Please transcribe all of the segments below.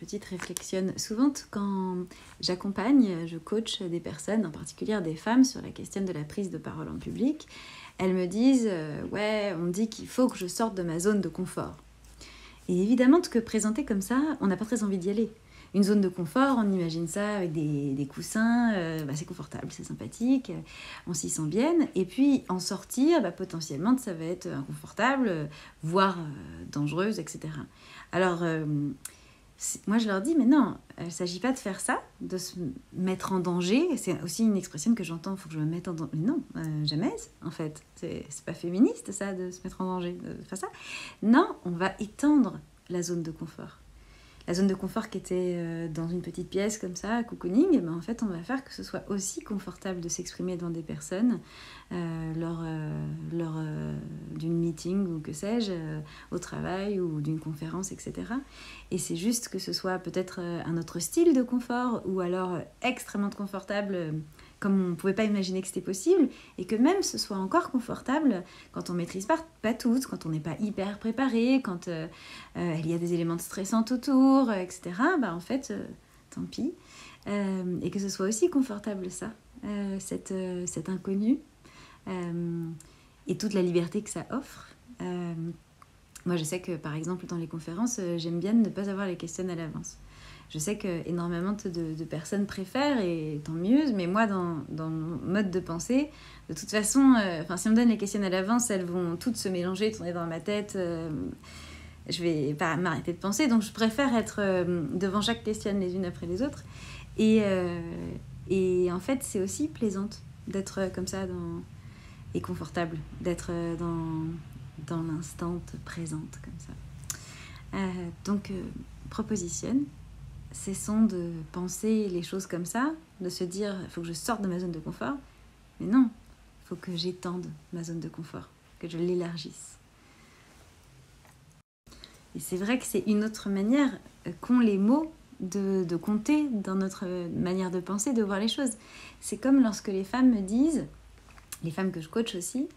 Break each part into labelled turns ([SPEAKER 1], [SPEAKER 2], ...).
[SPEAKER 1] petite réflexion. Souvent, quand j'accompagne, je coach des personnes, en particulier des femmes, sur la question de la prise de parole en public, elles me disent ouais, on me dit qu'il faut que je sorte de ma zone de confort. Et évidemment, que présenté comme ça, on n'a pas très envie d'y aller. Une zone de confort, on imagine ça avec des coussins, c'est confortable, c'est sympathique, on s'y sent bien. Et puis en sortir, potentiellement, ça va être inconfortable, voire dangereuse, etc. Alors, moi je leur dis, mais non, il ne s'agit pas de faire ça, de se mettre en danger. C'est aussi une expression que j'entends, il faut que je me mette en danger. Mais non, jamais, en fait. C'est pas féministe, ça, de se mettre en danger, de faire ça. Non, on va étendre la zone de confort. La zone de confort qui était dans une petite pièce comme ça, cocooning, en fait, on va faire que ce soit aussi confortable de s'exprimer devant des personnes lors d'une meeting ou que sais-je, au travail ou d'une conférence, etc. Et c'est juste que ce soit peut-être un autre style de confort ou alors extrêmement confortable comme on ne pouvait pas imaginer que c'était possible, et que même ce soit encore confortable quand on ne maîtrise pas tout, quand on n'est pas hyper préparé, quand il y a des éléments stressants autour, etc. En fait, tant pis. Et que ce soit aussi confortable, ça, cet inconnu, et toute la liberté que ça offre. Moi, je sais que, par exemple, dans les conférences, j'aime bien ne pas avoir les questions à l'avance. Je sais qu'énormément de personnes préfèrent, et tant mieux, mais moi, dans mon mode de pensée, de toute façon, si on me donne les questions à l'avance, elles vont toutes se mélanger, tourner dans ma tête. Je vais pas m'arrêter de penser, donc je préfère être devant chaque question les unes après les autres. Et en fait, c'est aussi plaisante d'être comme ça et confortable, d'être dans l'instant présente comme ça. Donc, propositionne. Cessons de penser les choses comme ça, de se dire il faut que je sorte de ma zone de confort. Mais non, il faut que j'étende ma zone de confort, que je l'élargisse. Et c'est vrai que c'est une autre manière qu'ont les mots de compter dans notre manière de penser, de voir les choses. C'est comme lorsque les femmes me disent, les femmes que je coach aussi,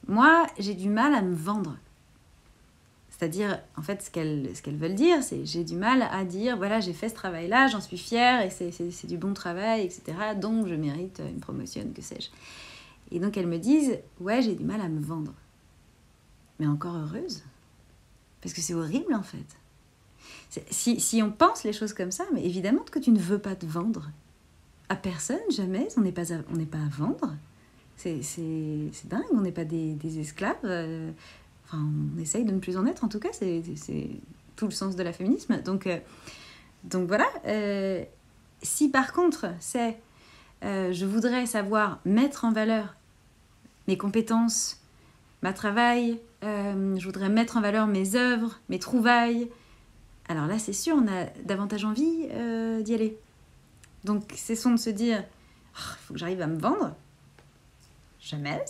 [SPEAKER 1] moi j'ai du mal à me vendre. C'est-à-dire, en fait, ce qu'elles veulent dire, c'est j'ai du mal à dire, voilà, j'ai fait ce travail-là, j'en suis fière, et c'est du bon travail, etc. Donc, je mérite une promotion, que sais-je. Et donc, elles me disent, ouais, j'ai du mal à me vendre. Mais encore heureuse. Parce que c'est horrible, en fait. Si on pense les choses comme ça, mais évidemment que tu ne veux pas te vendre. À personne, jamais, on n'est pas à vendre. C'est dingue, on n'est pas des esclaves. On essaye de ne plus en être, en tout cas, c'est tout le sens de la féminisme. Donc voilà. Si par contre, je voudrais savoir mettre en valeur mes compétences, ma travail, je voudrais mettre en valeur mes œuvres, mes trouvailles, alors là, c'est sûr, on a davantage envie d'y aller. Donc, cessons de se dire « Il faut que j'arrive à me vendre ». Jamais.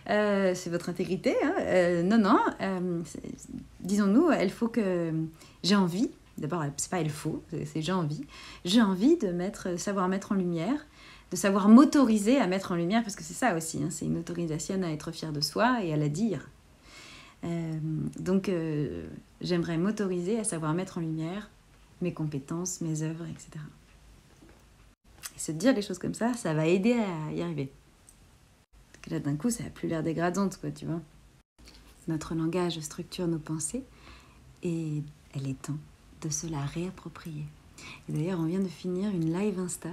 [SPEAKER 1] C'est votre intégrité. Hein. Non. Disons-nous, il faut que j'ai envie. D'abord, c'est pas il faut, c'est j'ai envie. J'ai envie de savoir mettre en lumière, de savoir m'autoriser à mettre en lumière, parce que c'est ça aussi, hein, c'est une autorisation à être fier de soi et à la dire. Donc, j'aimerais m'autoriser à savoir mettre en lumière mes compétences, mes œuvres, etc. Et se dire les choses comme ça, ça va aider à y arriver. Là, d'un coup, ça n'a plus l'air dégradante, quoi, tu vois. Notre langage structure nos pensées et elle est temps de se la réapproprier. Et d'ailleurs, on vient de finir une live Insta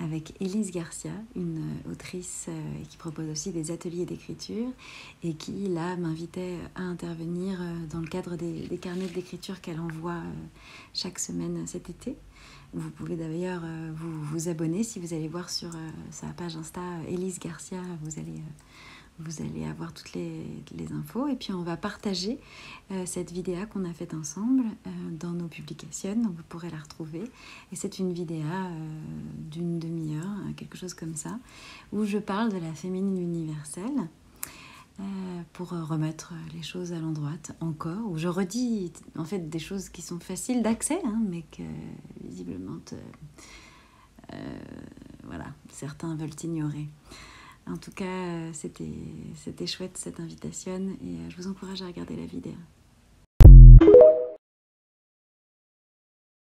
[SPEAKER 1] avec Élise Garcia, une autrice qui propose aussi des ateliers d'écriture et qui, là, m'invitait à intervenir dans le cadre des carnets d'écriture qu'elle envoie chaque semaine cet été. Vous pouvez d'ailleurs vous abonner si vous allez voir sur sa page Insta Élise Garcia, vous allez avoir toutes les infos. Et puis on va partager cette vidéo qu'on a faite ensemble dans nos publications, donc vous pourrez la retrouver. Et c'est une vidéo d'une demi-heure, quelque chose comme ça, où je parle de la féminine universelle. Pour remettre les choses à l'endroit encore, où je redis en fait des choses qui sont faciles d'accès, hein, mais que visiblement voilà, certains veulent ignorer. En tout cas, c'était chouette cette invitation et je vous encourage à regarder la vidéo.